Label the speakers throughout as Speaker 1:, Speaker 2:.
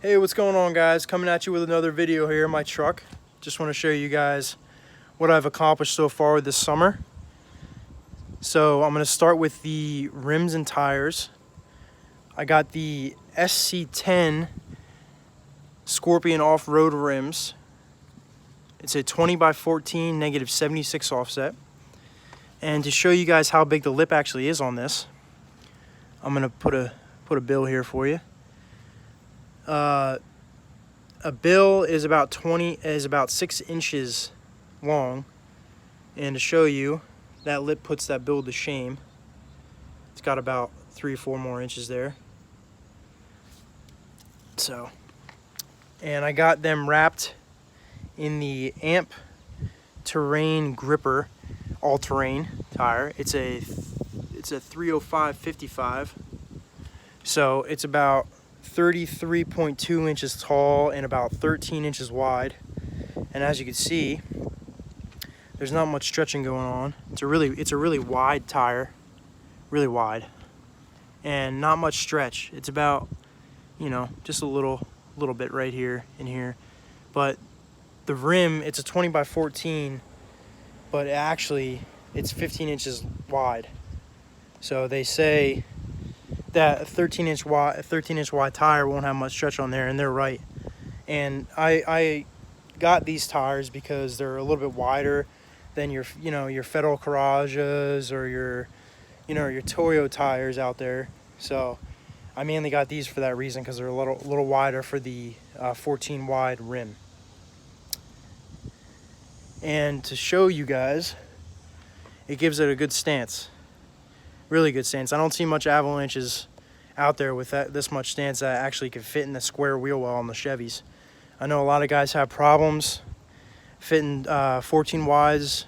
Speaker 1: Hey, what's going on, guys? Coming at you with another video here in my truck. Just want to show you guys what I've accomplished so far this summer. So I'm going to start with the rims and tires. I got the SC10 Scorpion off-road rims. It's a 20x14 -76 offset. And to show you guys how big the lip actually is on this, I'm going to put a bill here for you. A bill is about 6 inches long, and to show you, that lip puts that bill to shame. It's got about 3 or 4 more inches there. So, and I got them wrapped in the Amp Terrain Gripper all-terrain tire. It's a 305/55, so it's about 33.2 inches tall and about 13 inches wide. And as you can see, there's not much stretching going on. It's a really wide tire, really wide, and not much stretch. It's about, just a little bit right here and here. But the rim, it's a 20x14, but actually it's 15 inches wide. So they say that a 13-inch wide tire won't have much stretch on there, and they're right. And I got these tires because they're a little bit wider than your Federal Courage's or your Toyo tires out there. So I mainly got these for that reason, because they're a little wider for the 14 wide rim. And to show you guys, it gives it a good stance. Really good stance. I don't see much avalanches out there with this much stance that actually could fit in the square wheel well on the Chevys. I know a lot of guys have problems fitting 14 wides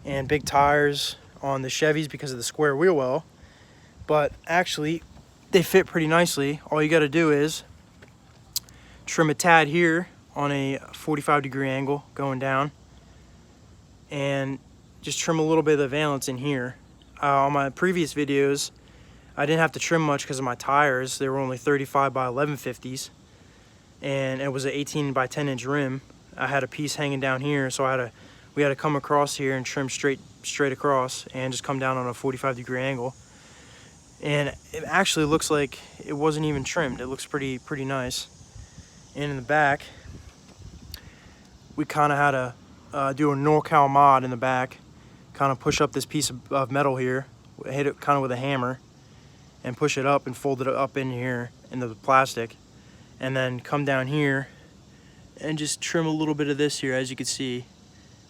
Speaker 1: and big tires on the Chevys because of the square wheel well, but actually they fit pretty nicely. All you got to do is trim a tad here on a 45-degree angle going down, and just trim a little bit of the valance in here. On my previous videos, I didn't have to trim much because of my tires. They were only 35x1150s, and it was an 18x10-inch rim. I had a piece hanging down here, so we had to come across here and trim straight across, and just come down on a 45-degree angle. And it actually looks like it wasn't even trimmed. It looks pretty nice. And in the back, we kind of had to do a NorCal mod in the back. Kind of push up this piece of metal here, hit it kind of with a hammer, and push it up and fold it up in here into the plastic, and then come down here and just trim a little bit of this here. As you can see,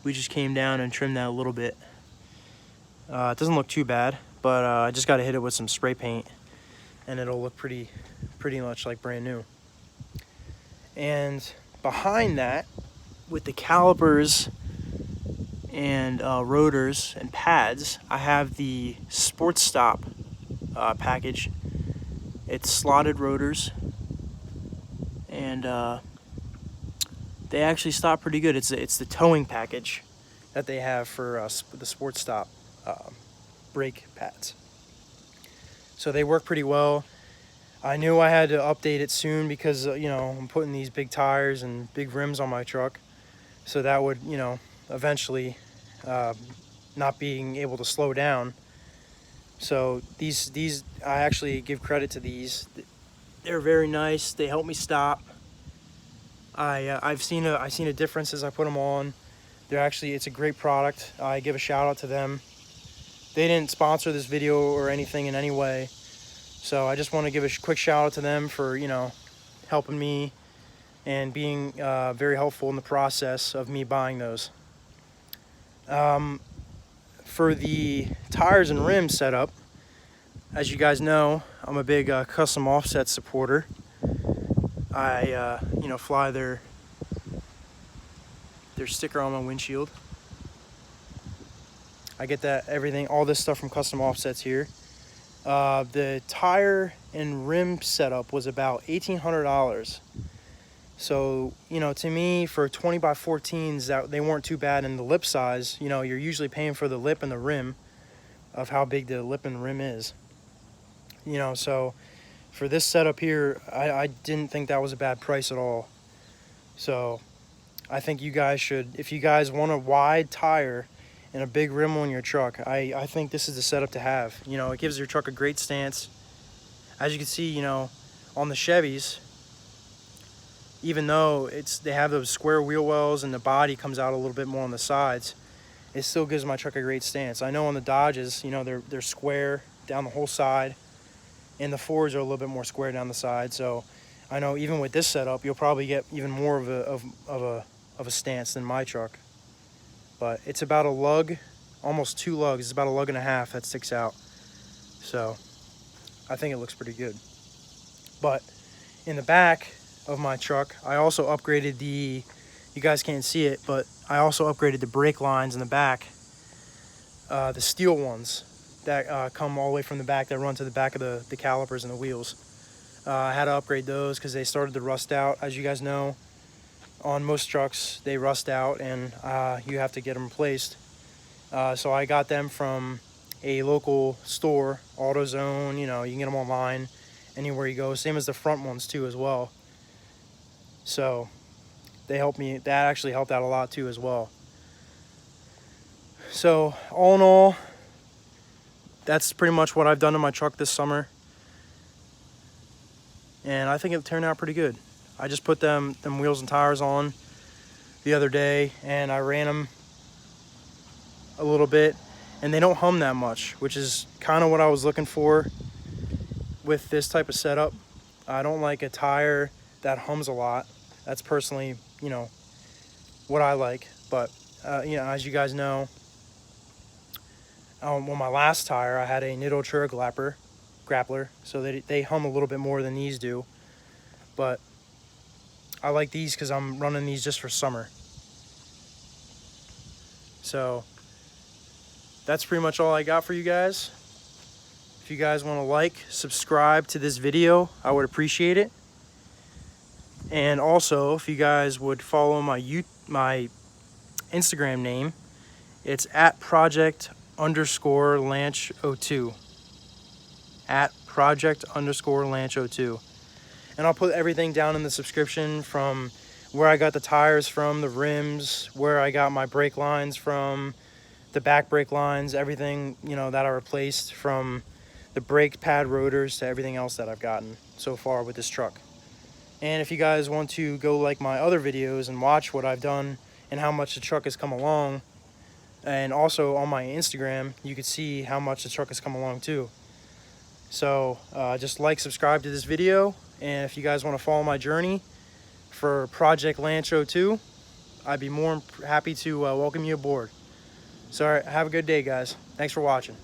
Speaker 1: we just came down and trimmed that a little bit. It doesn't look too bad, but I just got to hit it with some spray paint, and it'll look pretty much like brand new. And behind that, with the calipers and rotors and pads, I have the Sports Stop package. It's slotted rotors, and they actually stop pretty good. It's the towing package that they have for the Sports Stop brake pads. So they work pretty well. I knew I had to update it soon because I'm putting these big tires and big rims on my truck, so that would eventually not being able to slow down. So these I actually give credit to these. They're very nice. They help me stop. I've seen a difference as I put them on. It's a great product. I give a shout out to them. They didn't sponsor this video or anything in any way, so I just want to give a quick shout out to them for helping me and being very helpful in the process of me buying those. For the tires and rims setup, as you guys know, I'm a big custom offset supporter. I fly their sticker on my windshield. I get all this stuff from Custom Offsets here. The tire and rim setup was about $1,800. So, to me, for 20x14s, that they weren't too bad. And the lip size, you're usually paying for the lip and the rim of how big the lip and rim is. So for this setup here, I didn't think that was a bad price at all. So I think you guys should, if you guys want a wide tire and a big rim on your truck, I think this is the setup to have. You know, it gives your truck a great stance. As you can see, you know, on the Chevys, even though they have those square wheel wells and the body comes out a little bit more on the sides, it still gives my truck a great stance. I know on the Dodges, you know, they're square down the whole side, and the Fords are a little bit more square down the side. So I know even with this setup, you'll probably get even more of a stance than my truck. But it's about a lug, almost 2 lugs. It's about a lug and a half that sticks out. So I think it looks pretty good. But in the back of my truck, I also upgraded you guys can't see it, but I also upgraded the brake lines in the back, the steel ones that come all the way from the back, that run to the back of the calipers and the wheels. I had to upgrade those because they started to rust out. As you guys know, on most trucks they rust out, and you have to get them replaced. So I got them from a local store, AutoZone. You know, you can get them online anywhere you go. Same as the front ones too as well. So they helped me. That actually helped out a lot too as well. So all in all, that's pretty much what I've done to my truck this summer, and I think it turned out pretty good. I just put them wheels and tires on the other day, and I ran them a little bit, and they don't hum that much, which is kind of what I was looking for with this type of setup. I don't like a tire that hums a lot. That's personally, you know, what I like. But you know, as you guys know, on my last tire, I had a Nitto Trigger grappler, so they hum a little bit more than these do. But I like these because I'm running these just for summer. So that's pretty much all I got for you guys. If you guys want to subscribe to this video, I would appreciate it. And also, if you guys would follow my Instagram name, it's at project_lanch02. At project_lanch02. And I'll put everything down in the description, from where I got the tires from, the rims, where I got my brake lines from, the back brake lines, everything, you know, that I replaced, from the brake pad rotors to everything else that I've gotten so far with this truck. And if you guys want to go like my other videos and watch what I've done and how much the truck has come along, and also on my Instagram, you can see how much the truck has come along too. So just subscribe to this video, and if you guys want to follow my journey for Project Lanch 02, I'd be more happy to welcome you aboard. So have a good day, guys. Thanks for watching.